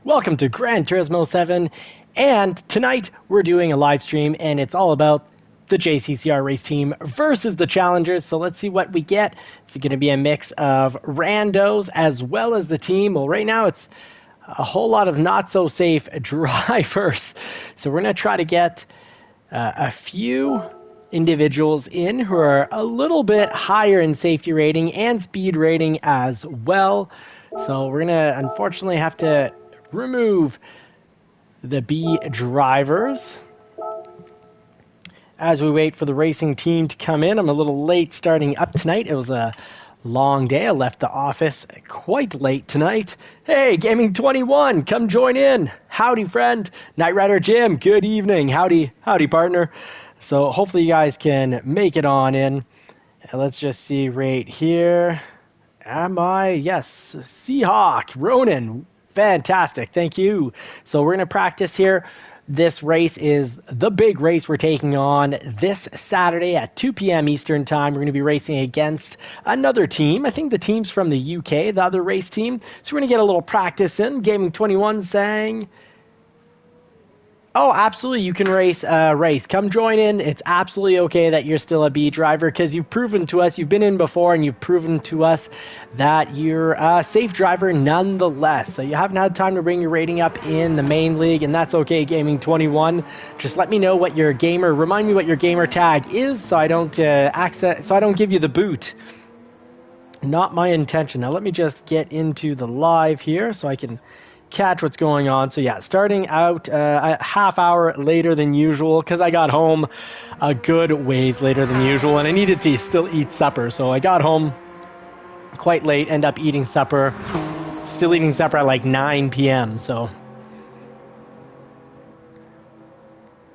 Welcome to Gran Turismo 7, and tonight we're doing a live stream, and it's all about the JCCR race team versus the challengers. So let's see what we get. It's going to be a mix of randos as well as the team. Well, right now it's a whole lot of not so safe drivers. So we're going to try to get a few individuals in who are a little bit higher in safety rating and speed rating as well. So we're going to unfortunately have to remove the B drivers as we wait for the racing team to come in. I'm a little late starting up tonight. It was a long day. I left the office quite late tonight. Hey, Gaming 21, come join in. Howdy, friend. Knight Rider Jim, good evening. Howdy, partner. So hopefully you guys can make it on in. Let's just see right here. Yes, Seahawk, Ronan. Fantastic, thank you. So we're going to practice here. This race is the big race we're taking on this Saturday at 2 p.m. Eastern Time. We're going to be racing against another team. I think the team's from the UK, the other race team. So we're going to get a little practice in. Gaming 21 saying, oh, absolutely, you can race. Come join in. It's absolutely okay that you're still a B driver because you've proven to us, you've been in before, and you've proven to us that you're a safe driver nonetheless. So you haven't had time to bring your rating up in the main league, and that's okay, Gaming 21. Just let me know what your remind me what your gamer tag is so I don't give you the boot. Not my intention. Now let me just get into the live here so I can catch what's going on. So yeah, starting out a half hour later than usual because I got home a good ways later than usual and I needed to still eat supper. So I got home quite late, end up still eating supper at like 9 p.m. So,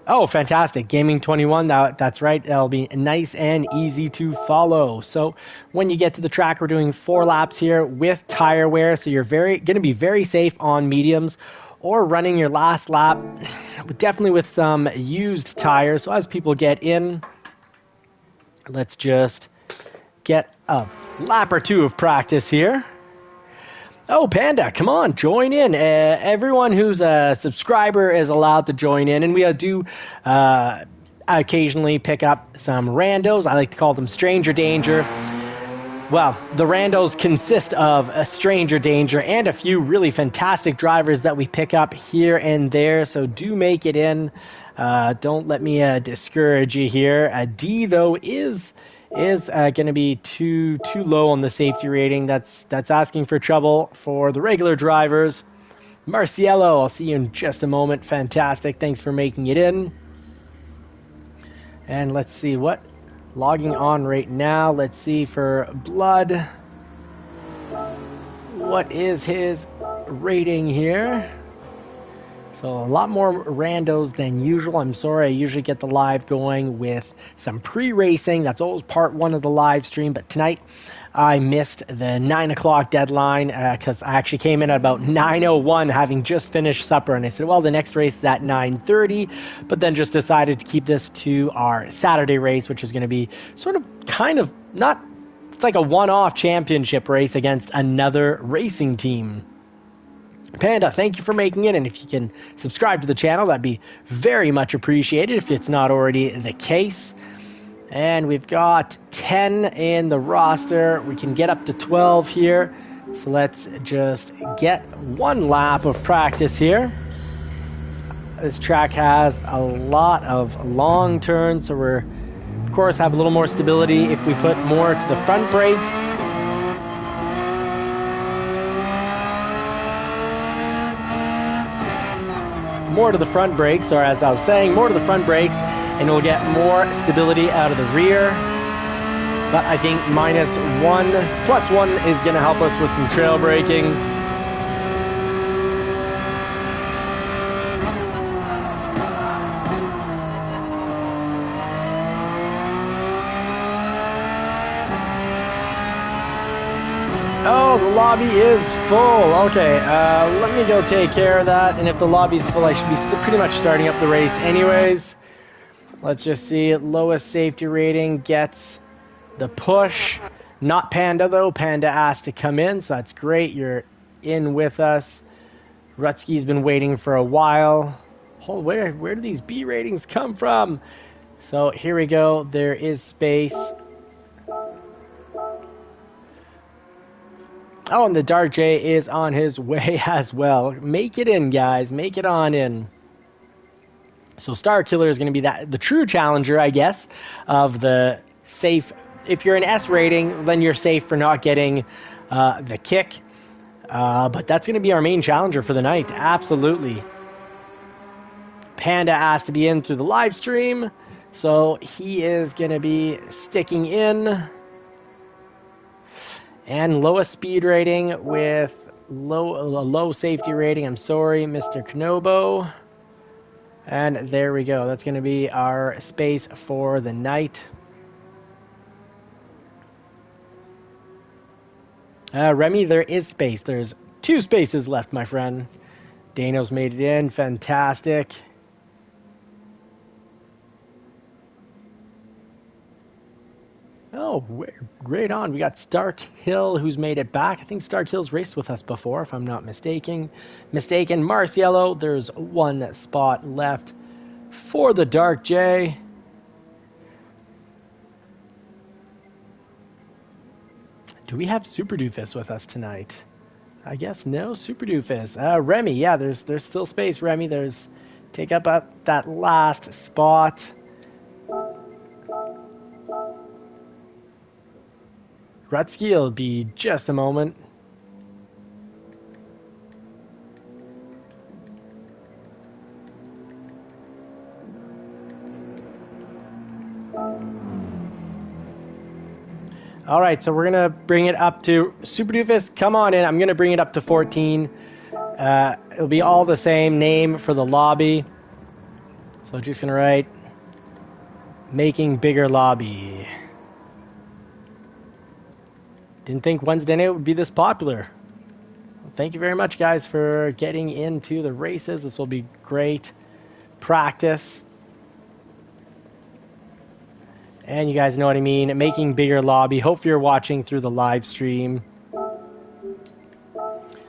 oh, fantastic. Gaming 21, that's right. That'll be nice and easy to follow. So when you get to the track, we're doing 4 laps here with tire wear. So you're going to be very safe on mediums or running your last lap, definitely with some used tires. So as people get in, let's just get a lap or two of practice here. Oh, Panda, come on, join in. Everyone who's a subscriber is allowed to join in, and we do occasionally pick up some randos. I like to call them stranger danger. Well, the randos consist of a stranger danger and a few really fantastic drivers that we pick up here and there, so do make it in. Don't let me discourage you here. D, though, is going to be too low on the safety rating. That's asking for trouble for the regular drivers. Marciello, I'll see you in just a moment. Fantastic. Thanks for making it in. And let's see what logging on right now. Let's see for Blood. What is his rating here? So a lot more randos than usual. I'm sorry, I usually get the live going with some pre-racing. That's always part 1 of the live stream. But tonight I missed the 9 o'clock deadline because I actually came in at about 9:01 having just finished supper. And I said, well, the next race is at 9:30. But then just decided to keep this to our Saturday race, which is going to be it's like a one-off championship race against another racing team. Panda, thank you for making it, and if you can subscribe to the channel, that'd be very much appreciated if it's not already the case. And we've got 10 in the roster. We can get up to 12 here. So let's just get 1 lap of practice here. This track has a lot of long turns, so we're, of course, have a little more stability if we put more to the front brakes. More to the front brakes, or as I was saying, more to the front brakes, and we'll get more stability out of the rear. But I think plus one is going to help us with some trail braking. Oh, the lobby is full. Okay, let me go take care of that. And if the lobby's full, I should be pretty much starting up the race anyways. Let's just see. Lowest safety rating gets the push. Not Panda, though. Panda asked to come in, so that's great. You're in with us. Rutsky's been waiting for a while. Oh, where do these B ratings come from? So here we go. There is space. Oh, and the Dark J is on his way as well. Make it in, guys. Make it on in. So Star Killer is going to be the true challenger, I guess, of the safe. If you're an S rating, then you're safe for not getting the kick. But that's going to be our main challenger for the night. Absolutely. Panda asked to be in through the live stream, so he is going to be sticking in. And lowest speed rating with low safety rating. I'm sorry, Mr. Knobo. And there we go. That's going to be our space for the night. Remy, there is space. There's 2 spaces left, my friend. Dano's made it in. Fantastic. Oh, right on. We got Stark Hill, who's made it back. I think Stark Hill's raced with us before, if I'm not mistaken. Marciello, there's 1 spot left for the Dark J. Do we have Super Doofus with us tonight? I guess no Super Doofus. Remy, yeah, there's still space, Remy. Take up that last spot. Rutsky will be just a moment. All right, so we're going to bring it up to Super Doofus. Come on in. I'm going to bring it up to 14. It'll be all the same name for the lobby. So just going to write making bigger lobby. Didn't think Wednesday night would be this popular. Well, thank you very much, guys, for getting into the races. This will be great practice. And you guys know what I mean. Making bigger lobby. Hope you're watching through the live stream.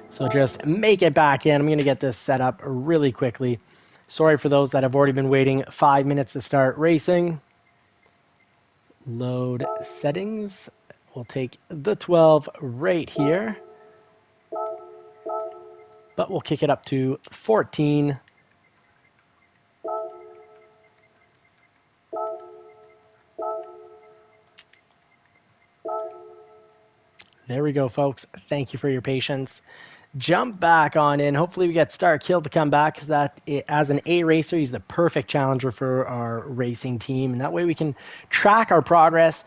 So just make it back in. I'm going to get this set up really quickly. Sorry for those that have already been waiting 5 minutes to start racing. Load settings. We'll take the 12 right here. But we'll kick it up to 14. There we go, folks. Thank you for your patience. Jump back on in. Hopefully we get Star Kill to come back, because as an A racer, he's the perfect challenger for our racing team. And that way we can track our progress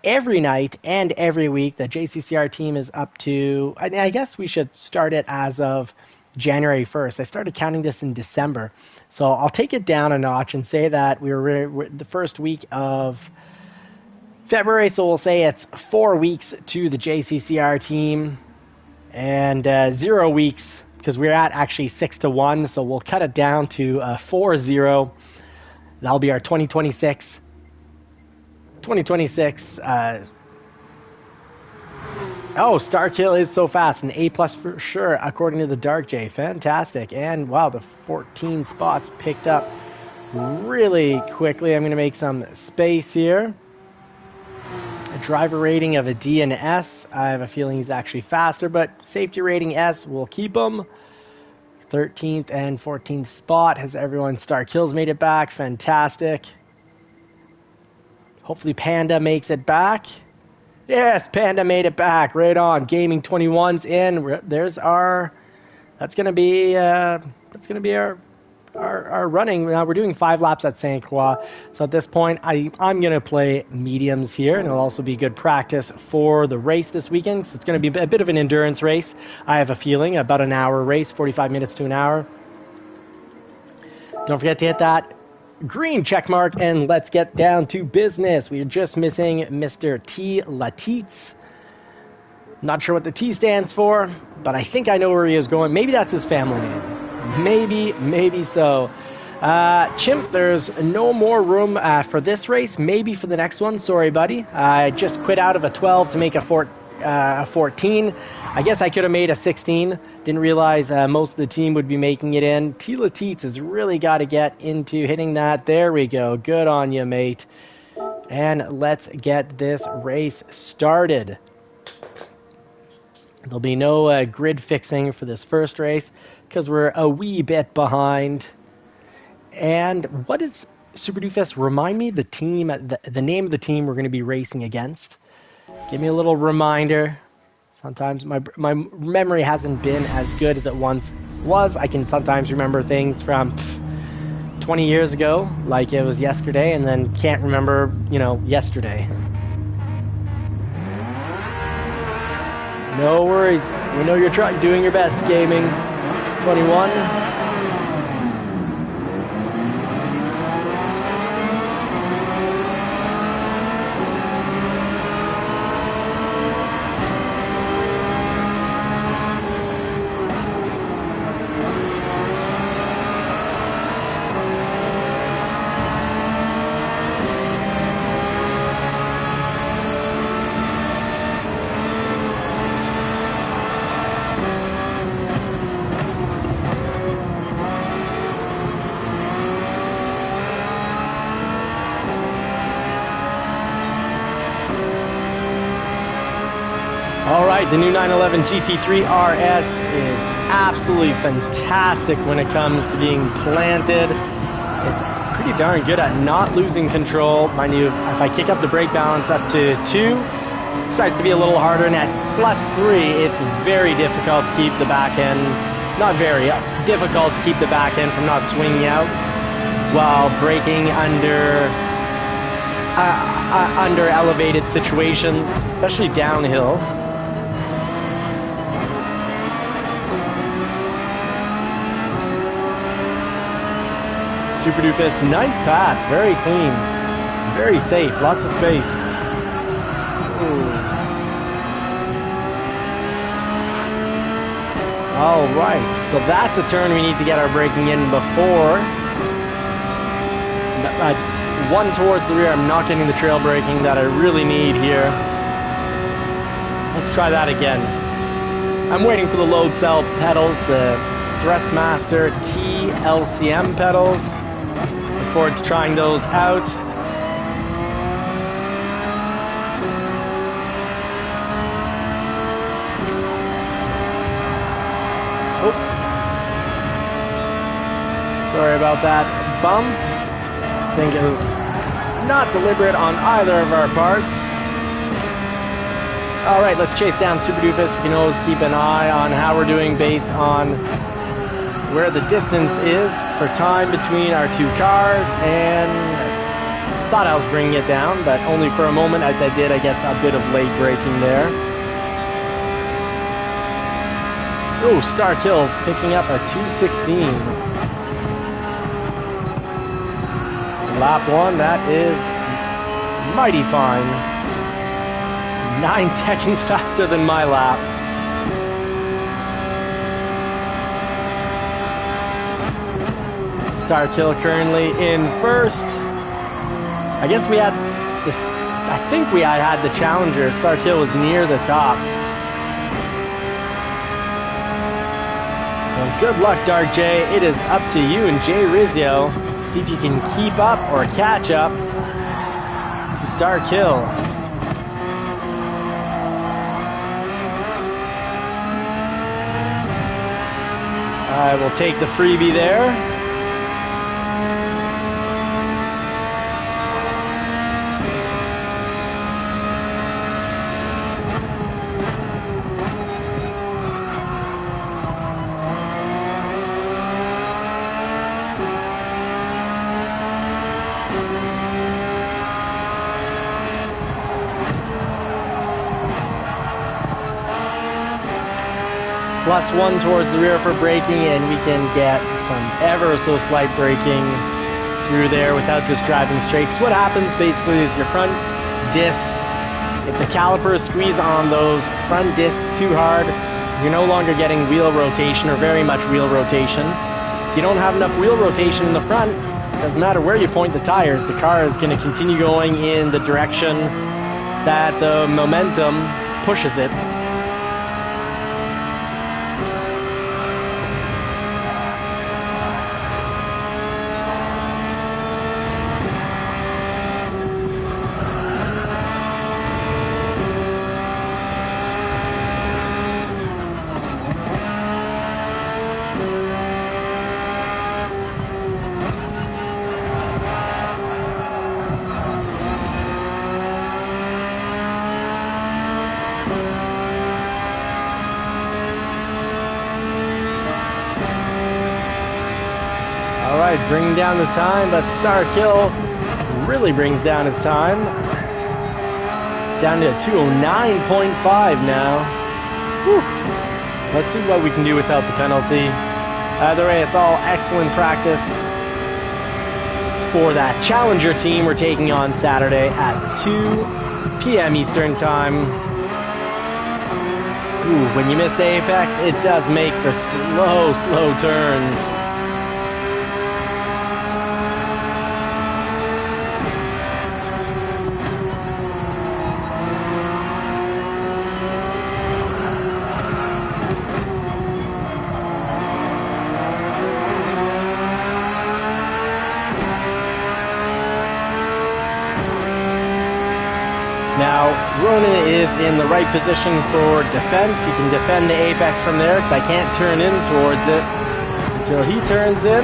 every night and every week. The JCCR team is up to, I guess we should start it as of January 1st. I started counting this in December. So I'll take it down a notch and say that we're the first week of February, so we'll say it's 4 weeks to the JCCR team and 0 weeks, because we're at actually 6-1, so we'll cut it down to 4-0. That'll be our 2026. Oh, Starkill is so fast, an A+ for sure, according to the Dark J. Fantastic. And wow, the 14 spots picked up really quickly. I'm going to make some space here. A driver rating of a D and S. I have a feeling he's actually faster, but safety rating S, we'll keep him. 13th and 14th spot. Has everyone Starkill's made it back? Fantastic. Hopefully Panda makes it back. Yes, Panda made it back. Right on. Gaming 21's in. There's our. That's gonna be our running. Now we're doing 5 laps at Saint Croix. So at this point, I'm gonna play mediums here, and it'll also be good practice for the race this weekend. So it's gonna be a bit of an endurance race. I have a feeling about an hour race, 45 minutes to an hour. Don't forget to hit that green check mark, and let's get down to business. We are just missing Mr. T. Latitz. Not sure what the T stands for, but I think I know where he is going. Maybe that's his family name. Maybe so. Chimp, there's no more room for this race. Maybe for the next one. Sorry, buddy. I just quit out of a 12 to make a 14. I guess I could have made a 16. Didn't realize most of the team would be making it in. Tila Teets has really got to get into hitting that. There we go. Good on you, mate. And let's get this race started. There'll be no grid fixing for this first race because we're a wee bit behind. And what is Super Doofus? Remind me the team, the name of the team we're going to be racing against. Give me a little reminder. Sometimes my memory hasn't been as good as it once was. I can sometimes remember things from 20 years ago, like it was yesterday, and then can't remember, yesterday. No worries. We know you're doing your best, gaming. 21. Alright, the new 911 GT3 RS is absolutely fantastic when it comes to being planted. It's pretty darn good at not losing control. Mind you, if I kick up the brake balance up to 2, it starts to be a little harder, and at +3, it's very difficult to keep the back end, not very, difficult to keep the back end from not swinging out while braking under elevated situations, especially downhill. Super Doofus, nice pass, very clean, very safe, lots of space. All right, so that's a turn we need to get our braking in before. One towards the rear, I'm not getting the trail braking that I really need here. Let's try that again. I'm waiting for the load cell pedals, the Thrustmaster TLCM pedals. Look forward to trying those out. Oh. Sorry about that bump. I think it was not deliberate on either of our parts. Alright, let's chase down Super Doofus. We can always keep an eye on how we're doing based on where the distance is for time between our two cars, and thought I was bringing it down, but only for a moment, as I did, I guess, a bit of late braking there. Oh, Starkill picking up a 216. Lap 1, that is mighty fine. 9 seconds faster than my lap. Starkill currently in first. I guess we had this, I think we had the Challenger. Starkill was near the top. So good luck, Dark J. It is up to you and Jay Rizzo. See if you can keep up or catch up to Starkill. I will take the freebie there. +1 towards the rear for braking, and we can get some ever so slight braking through there without just driving straight. Because what happens basically is your front discs, if the calipers squeeze on those front discs too hard, you're no longer getting wheel rotation, or very much wheel rotation. If you don't have enough wheel rotation in the front, it doesn't matter where you point the tires, the car is going to continue going in the direction that the momentum pushes it. Alright, bringing down the time, but Starkill really brings down his time. Down to 209.5 now. Whew. Let's see what we can do without the penalty. Either way, it's all excellent practice for that Challenger team we're taking on Saturday at 2 p.m. Eastern Time. Ooh, when you miss the apex, it does make for slow turns. Now, Ronan is in the right position for defense. He can defend the apex from there because I can't turn in towards it until he turns in.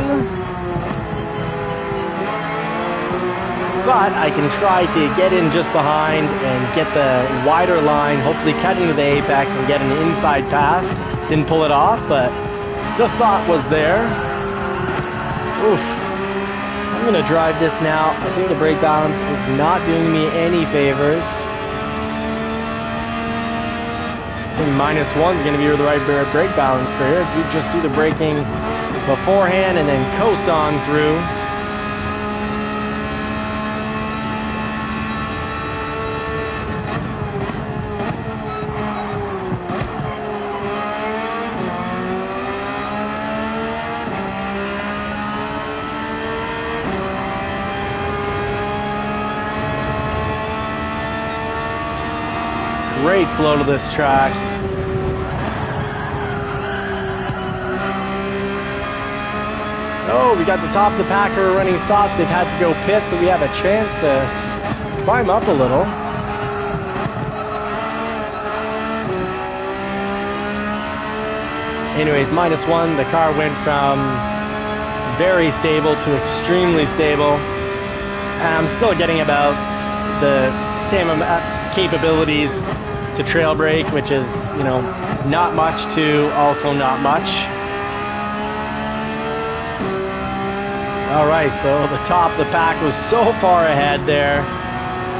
But I can try to get in just behind and get the wider line, hopefully cut into the apex and get an inside pass. Didn't pull it off, but the thought was there. Oof. I'm going to drive this now. I think the brake balance is not doing me any favors. I think -1 is going to be the right brake balance for here. Just do the braking beforehand and then coast on through. Great flow to this track. Oh, we got the top of the pack who are running soft. They've had to go pit, so we have a chance to climb up a little. Anyways, -1. The car went from very stable to extremely stable. And I'm still getting about the same amount capabilities to trail brake, which is, you know, not much to also not much. Alright, so the top of the pack was so far ahead there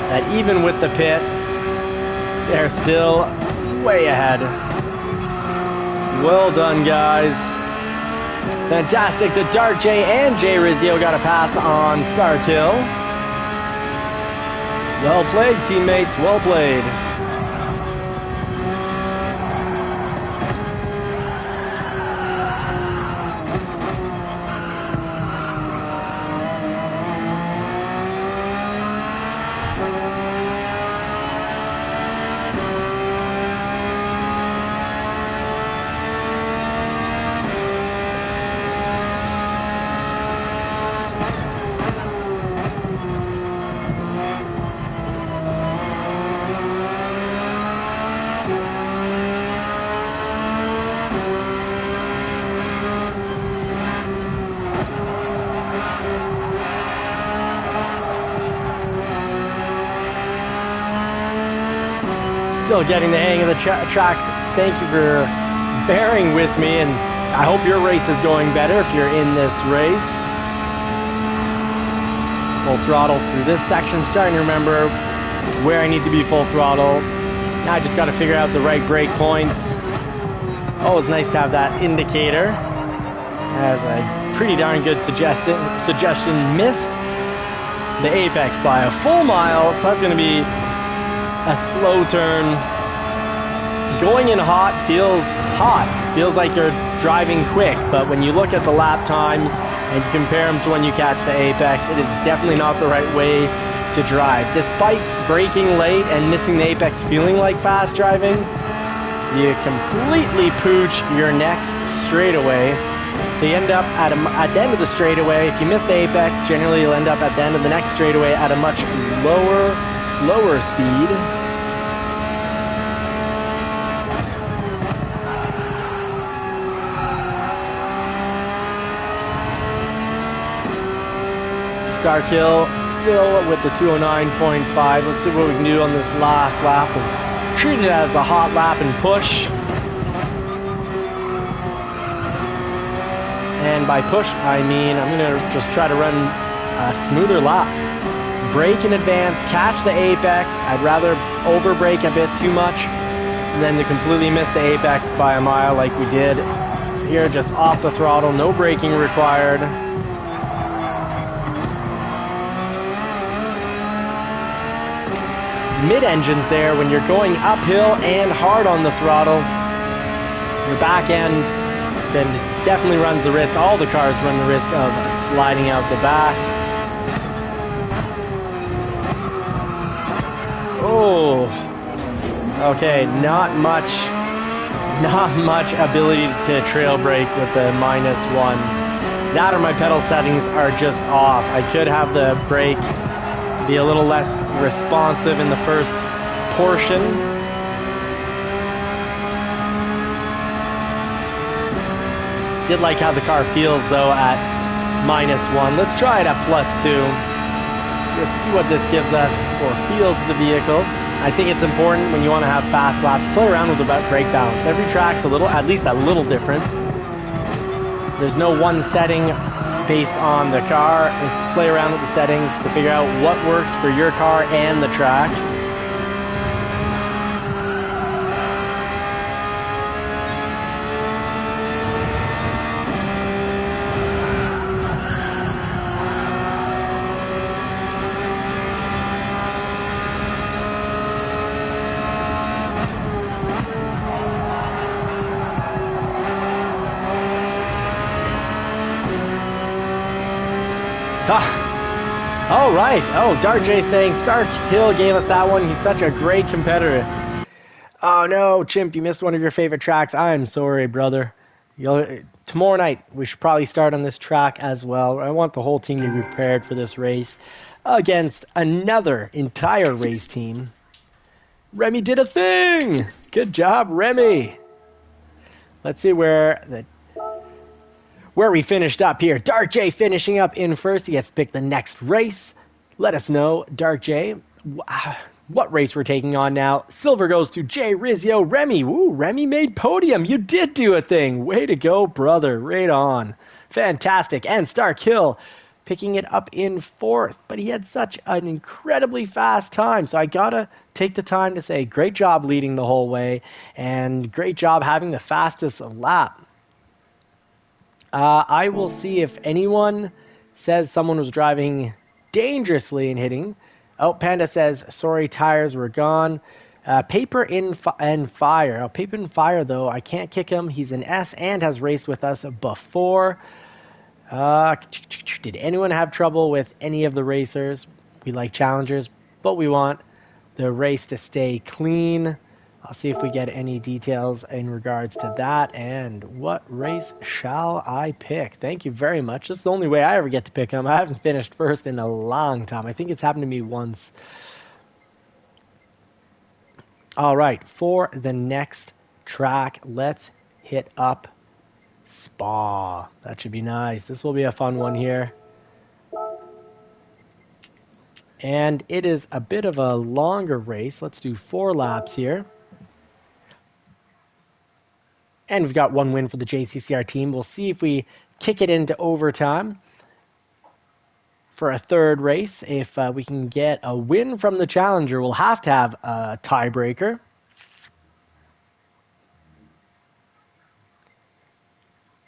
that even with the pit, they're still way ahead. Well done, guys. Fantastic. The Dark J and J Rizio got a pass on Starkill. Well played, teammates. Well played. Still getting the hang of the track. Thank you for bearing with me, and I hope your race is going better if you're in this race. Full throttle through this section, starting to remember where I need to be full throttle. Now I just got to figure out the right brake points. Oh, it's nice to have that indicator. As a pretty darn good suggestion. Missed the apex by a full mile, so that's going to be a slow turn. Going in hot feels hot. Feels like you're driving quick, but when you look at the lap times and you compare them to when you catch the apex, it is definitely not the right way to drive. Despite braking late and missing the apex feeling like fast driving, you completely pooch your next straightaway. So you end up at the end of the straightaway. If you miss the apex, generally you'll end up at the end of the next straightaway at a much lower, slower speed. Starkill still with the 209.5. Let's see what we can do on this last lap. We'll treat it as a hot lap and push. And by push, I mean I'm going to just try to run a smoother lap. Brake in advance, catch the apex. I'd rather over brake a bit too much than to completely miss the apex by a mile like we did here. Just off the throttle, no braking required. Mid-engines there, when you're going uphill and hard on the throttle, your back end then definitely runs the risk. All the cars run the risk of sliding out the back. Oh, okay, not much ability to trail brake with the -1. That or my pedal settings are just off. I could have the brake be a little less responsive in the first portion. Did like how the car feels though at -1. Let's try it at +2. Just see what this gives us or feels the vehicle. I think it's important when you want to have fast laps, play around with the brake balance. Every track's at least a little different. There's no one setting based on the car. It's to play around with the settings to figure out what works for your car and the track. All right. Oh, Dark J saying Stark Hill gave us that one. He's such a great competitor. Oh no, Chimp, you missed one of your favorite tracks. I'm sorry, brother. Tomorrow night we should probably start on this track as well. I want the whole team to be prepared for this race against another entire race team. Remy did a thing. Good job, Remy. Let's see where we finished up here. Dark J finishing up in first. He gets to pick the next race. Let us know, Dark J, what race we're taking on now. Silver goes to Jay Rizzio. Remy, woo, Remy made podium. You did do a thing. Way to go, brother. Right on. Fantastic. And Stark Hill picking it up in fourth. But he had such an incredibly fast time. So I gotta take the time to say great job leading the whole way. And great job having the fastest lap. I will see if anyone says someone was driving dangerously and hitting. Oh, Panda says, sorry, tires were gone. Paper in Fire. Oh, Paper in Fire, though, I can't kick him. He's an S and has raced with us before. Did anyone have trouble with any of the racers? We like challengers, but we want the race to stay clean. I'll see if we get any details in regards to that. And what race shall I pick? Thank you very much. That's the only way I ever get to pick them. I haven't finished first in a long time. I think it's happened to me once. All right, for the next track, let's hit up Spa. That should be nice. This will be a fun one here. And it is a bit of a longer race. Let's do 4 laps here. And we've got 1 win for the JCCR team. We'll see if we kick it into overtime for a 3rd race. If we can get a win from the challenger, we'll have to have a tiebreaker.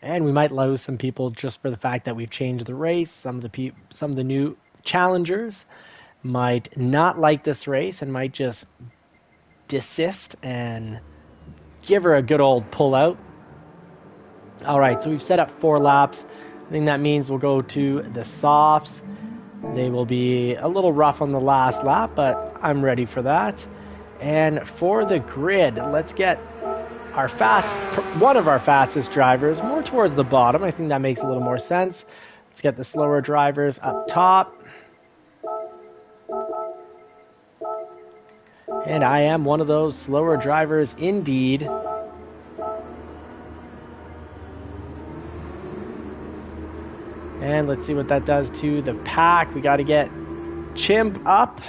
And we might lose some people just for the fact that we've changed the race. Some of the new challengers might not like this race and might just desist and give her a good old pull out. All right, so we've set up 4 laps. I think that means we'll go to the softs. They will be a little rough on the last lap, but I'm ready for that. And for the grid, let's get our one of our fastest drivers more towards the bottom. I think that makes a little more sense. Let's get the slower drivers up top. And I am one of those slower drivers indeed. And let's see what that does to the pack. We got to get Chimp up.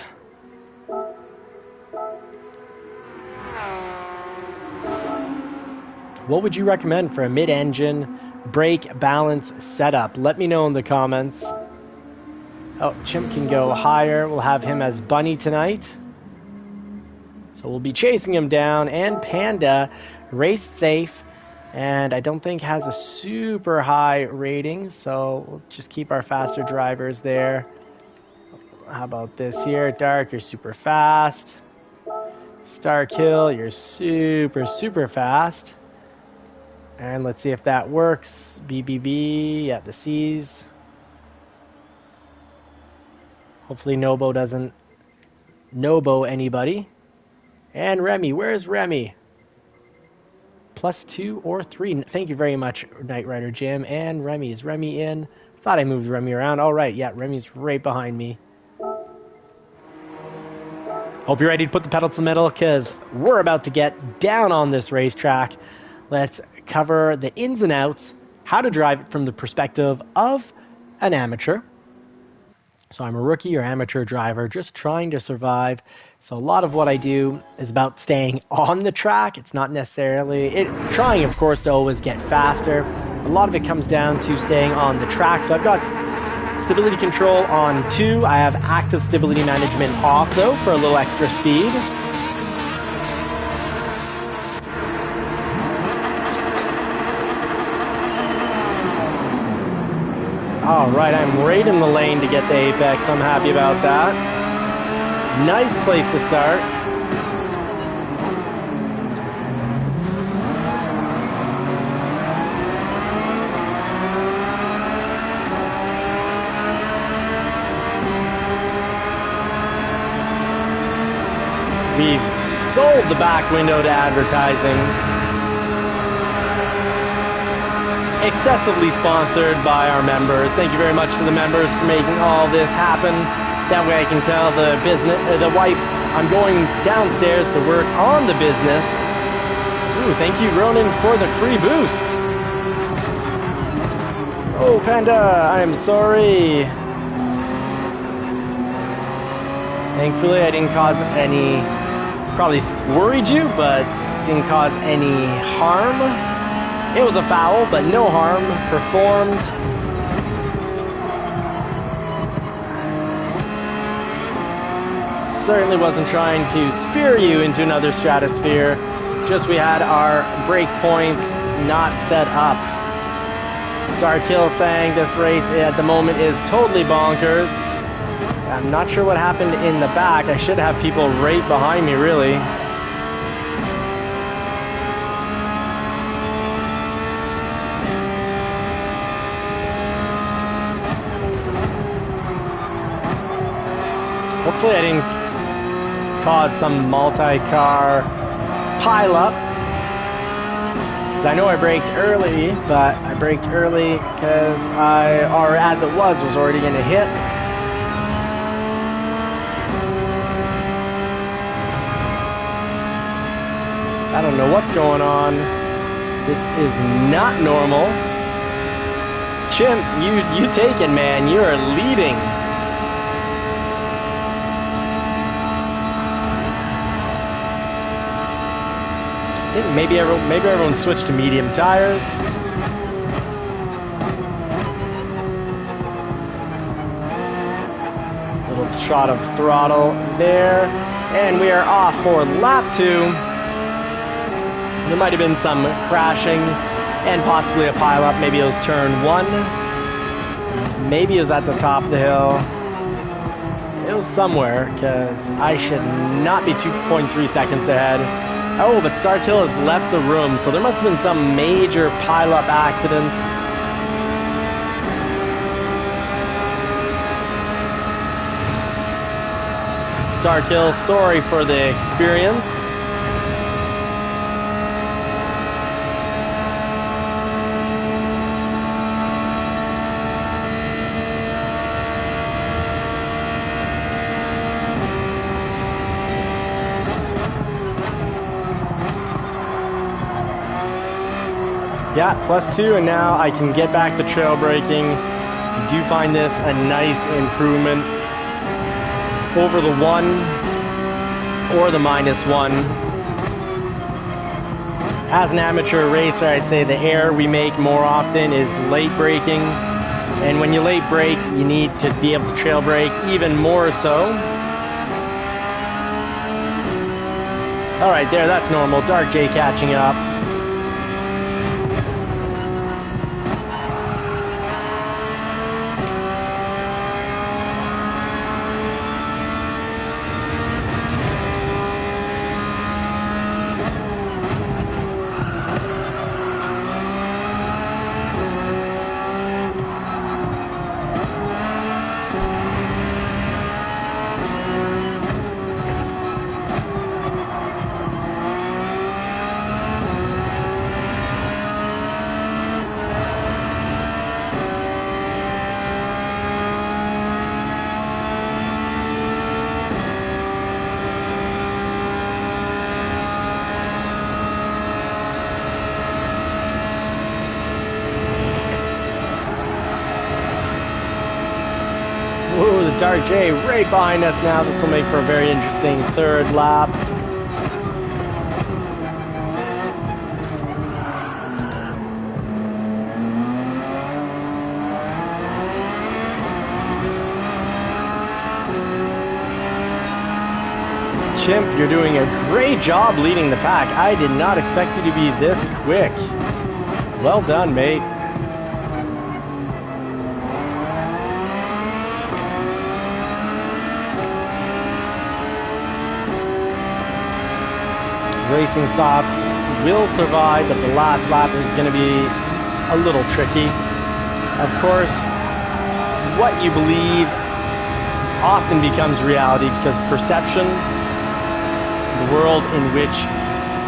What would you recommend for a mid-engine brake balance setup? Let me know in the comments. Oh, Chimp can go higher. We'll have him as Bunny tonight. So we'll be chasing him down. And Panda raced safe. And I don't think has a super high rating. So we'll just keep our faster drivers there. How about this here? Dark, you're super fast. Starkill, you're super, super fast. And let's see if that works. BBB, yeah, the C's. Hopefully Nobo doesn't Nobo anybody. And Remy, where's Remy? +2 or 3. Thank you very much, Knight Rider Jim. And Remy, is Remy in? Thought I moved Remy around. All right, yeah, Remy's right behind me. Hope you're ready to put the pedal to the metal, because we're about to get down on this racetrack. Let's cover the ins and outs, how to drive it from the perspective of an amateur. So I'm a rookie or amateur driver just trying to survive. So a lot of what I do is about staying on the track. It's not necessarily trying, of course, to always get faster. A lot of it comes down to staying on the track. So I've got stability control on 2. I have active stability management off though for a little extra speed. Alright, I'm right in the lane to get the apex. I'm happy about that. Nice place to start. We've sold the back window to advertising. Excessively sponsored by our members. Thank you very much to the members for making all this happen. That way I can tell the wife I'm going downstairs to work on the business. Ooh, thank you, Ronan, for the free boost. Oh, Panda, I'm sorry. Thankfully, I didn't cause any, probably worried you, but didn't cause any harm. It was a foul, but no harm performed. Certainly wasn't trying to spear you into another stratosphere. Just we had our break points not set up. Starkill saying this race at the moment is totally bonkers. I'm not sure what happened in the back. I should have people right behind me, really. Hopefully I didn't cause some multi-car pile-up. Because I know I braked early, but I braked early because or as it was already going to hit. I don't know what's going on. This is not normal. Chimp, you take it, man. You are leading. I think maybe everyone switched to medium tires. Little shot of throttle there. And we are off for lap 2. There might have been some crashing and possibly a pileup. Maybe it was turn 1. Maybe it was at the top of the hill. It was somewhere, because I should not be 2.3 seconds ahead. Oh, but Starkill has left the room, so there must have been some major pileup accident. Starkill. Sorry for the experience. Yeah, +2, and now I can get back to trail braking. I do find this a nice improvement over the 1 or the -1. As an amateur racer, I'd say the error we make more often is late braking. And when you late brake, you need to be able to trail brake even more so. All right, there, that's normal. Dark J catching up. Ooh, the Dark J right behind us now. This will make for a very interesting third lap. Chimp, you're doing a great job leading the pack. I did not expect you to be this quick. Well done, mate. Racing softs will survive, but the last lap is going to be a little tricky. Of course, what you believe often becomes reality because perception, the world in which,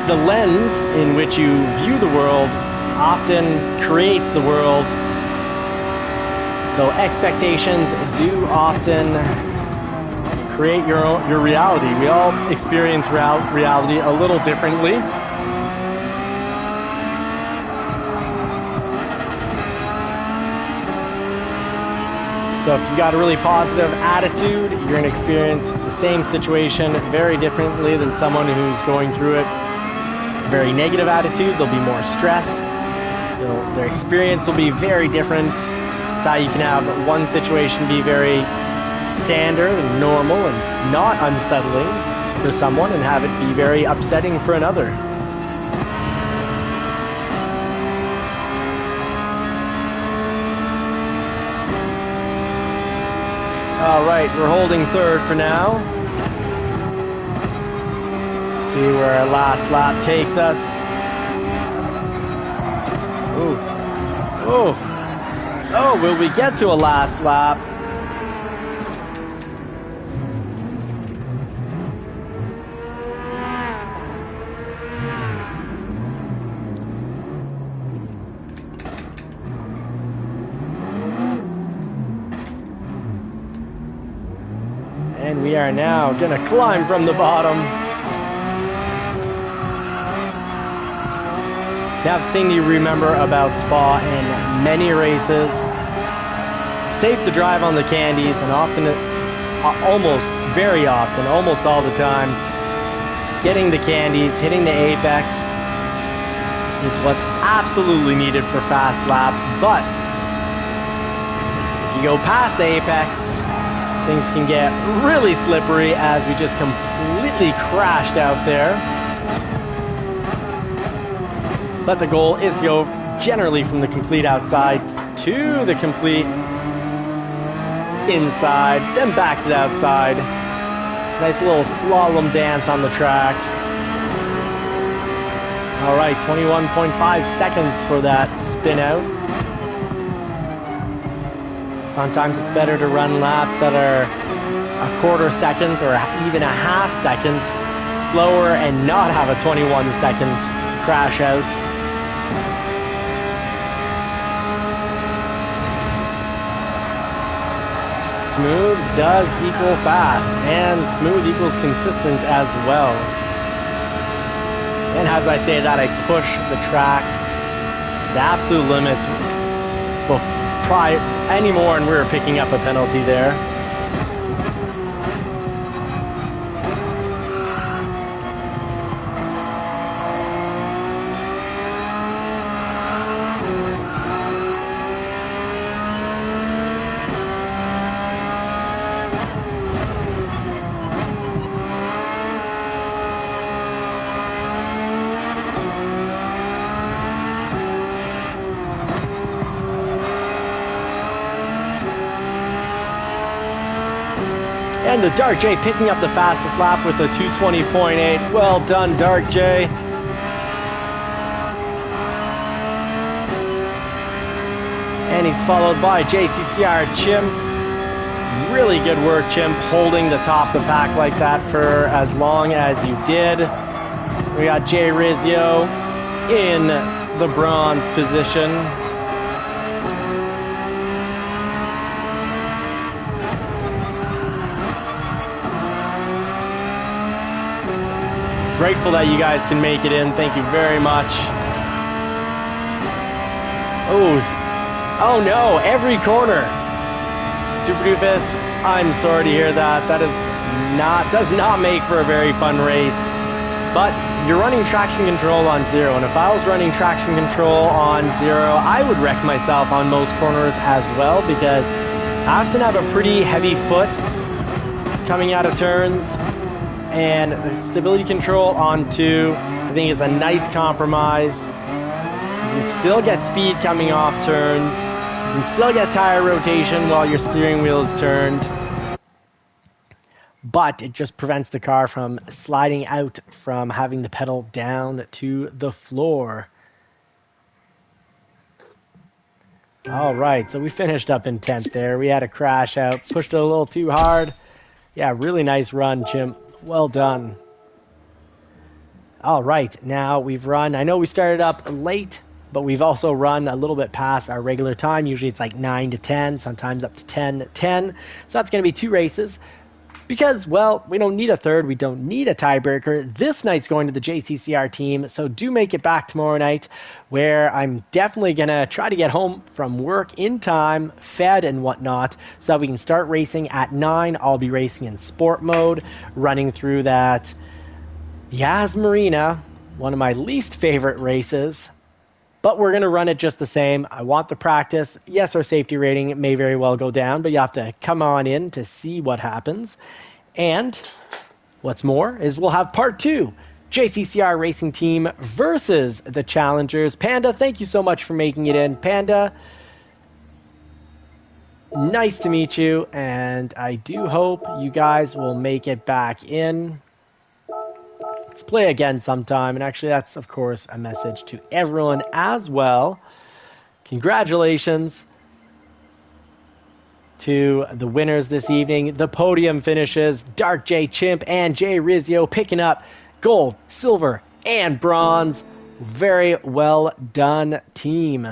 the lens in which you view the world often creates the world. So expectations do often create your reality. We all experience reality a little differently. So if you got a really positive attitude, you're going to experience the same situation very differently than someone who's going through it. Very negative attitude, they'll be more stressed. Their experience will be very different. It's how you can have one situation be very standard and normal and not unsettling for someone and have it be very upsetting for another. All right, we're holding third for now. See where our last lap takes us. Oh, will we get to a last lap? And we are now gonna climb from the bottom. Now, the thing you remember about Spa and many races, safe to drive on the candies, and often, very often, almost all the time, getting the candies, hitting the apex is what's absolutely needed for fast laps. But if you go past the apex, things can get really slippery, as we just completely crashed out there. But the goal is to go generally from the complete outside to the complete inside, then back to the outside. Nice little slalom dance on the track. All right, 21.5 seconds for that spin out. Sometimes it's better to run laps that are a quarter second or even a half second slower and not have a 21-second crash out. Smooth does equal fast, and smooth equals consistent as well. And as I say that, I push the track to the absolute limits. We'll try any more, and we were picking up a penalty there. And the Dark J picking up the fastest lap with a 2:20.8. Well done, Dark J. And he's followed by JCCR Chimp. Really good work, Chimp, holding the top of the pack like that for as long as you did. We got Jay Rizio in the bronze position. Grateful that you guys can make it in. Thank you very much. Oh no, every corner. Super Doofus, I'm sorry to hear that. That does not make for a very fun race. But you're running traction control on 0, and if I was running traction control on 0, I would wreck myself on most corners as well, because I often have a pretty heavy foot coming out of turns. And the stability control on 2, I think, is a nice compromise. You can still get speed coming off turns. You can still get tire rotation while your steering wheel is turned. But it just prevents the car from sliding out from having the pedal down to the floor. All right, so we finished up in 10th there. We had a crash out, pushed it a little too hard. Yeah, really nice run, Chimp. Well done. All right, now we've run. I know we started up late, but we've also run a little bit past our regular time. Usually it's like 9 to 10, sometimes up to 10. So that's going to be 2 races. Because, well, we don't need a third. We don't need a tiebreaker. This night's going to the JCCR team, so do make it back tomorrow night, where I'm definitely going to try to get home from work in time, fed and whatnot, so that we can start racing at 9. I'll be racing in sport mode, running through that Yas Marina, one of my least favorite races. But we're going to run it just the same. I want the practice. Yes, our safety rating may very well go down, but you have to come on in to see what happens. And what's more is we'll have part 2. JCCR Racing Team versus the Challengers. Panda, thank you so much for making it in. Panda, nice to meet you. And I do hope you guys will make it back in. Let's play again sometime. And actually, that's, of course, a message to everyone as well. Congratulations to the winners this evening. The podium finishes. Dark J Chimp and Jay Rizio picking up gold, silver, and bronze. Very well done, team.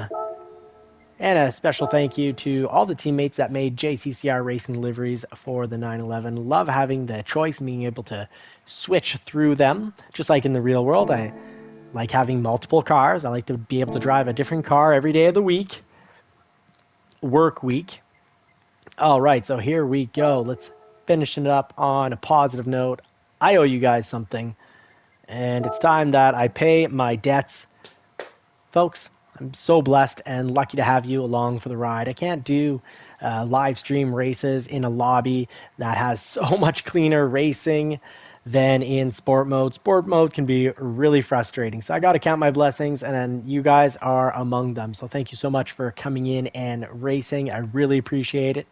And a special thank you to all the teammates that made JCCR Racing liveries for the 911. Love having the choice and being able to switch through them. Just like in the real world, I like having multiple cars. I like to be able to drive a different car every day of the week. Work week. All right, so here we go. Let's finish it up on a positive note. I owe you guys something, and it's time that I pay my debts. Folks, I'm so blessed and lucky to have you along for the ride. I can't do live stream races in a lobby that has so much cleaner racing than in sport mode. Sport mode can be really frustrating. So I got to count my blessings, and then you guys are among them. So thank you so much for coming in and racing. I really appreciate it.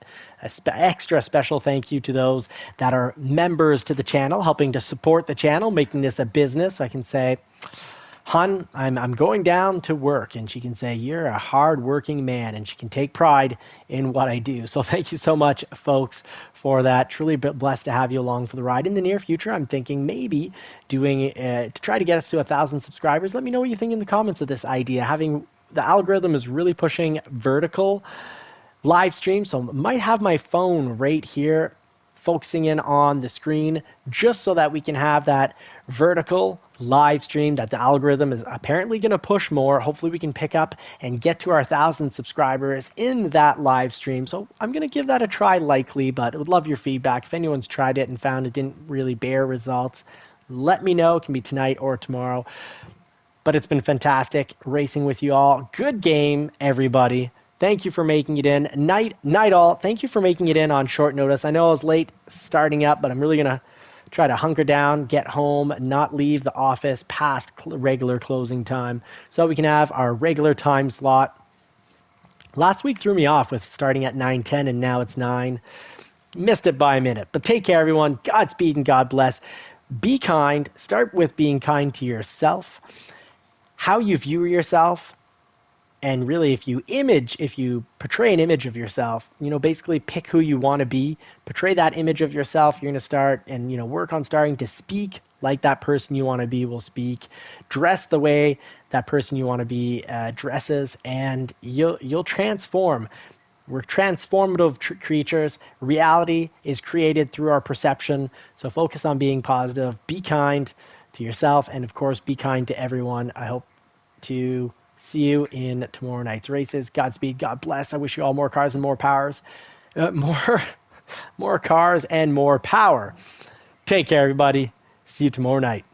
Extra special thank you to those that are members to the channel, helping to support the channel, making this a business. I can say "Hun, I'm going down to work," and she can say, "You're a hard-working man," and she can take pride in what I do. So thank you so much, folks, for that. Truly blessed to have you along for the ride. In the near future, I'm thinking maybe doing to try to get us to 1,000 subscribers. Let me know what you think in the comments of this idea. Having the algorithm is really pushing vertical live stream, so might have my phone right here focusing in on the screen just so that we can have that vertical live stream that the algorithm is apparently going to push more. Hopefully we can pick up and get to our 1,000 subscribers in that live stream. So I'm going to give that a try likely, but I would love your feedback. If anyone's tried it and found it didn't really bear results, let me know. It can be tonight or tomorrow. But it's been fantastic racing with you all. Good game, everybody. Thank you for making it in. Night all. Thank you for making it in on short notice. I know I was late starting up, but I'm really going to try to hunker down, get home, not leave the office past regular closing time so we can have our regular time slot. Last week threw me off with starting at 9:10 and now it's 9. Missed it by a minute. But take care, everyone. Godspeed and God bless. Be kind. Start with being kind to yourself. How you view yourself, and really if you portray an image of yourself, basically pick who you want to be, portray that image of yourself. You're going to start and work on starting to speak like that person you want to be will speak, dress the way that person you want to be dresses, and you'll transform. We're transformative creatures. Reality is created through our perception. So focus on being positive, be kind to yourself, and of course be kind to everyone. I hope to see you in tomorrow night's races. Godspeed. God bless. I wish you all more cars and more powers. More cars and more power. Take care, everybody. See you tomorrow night.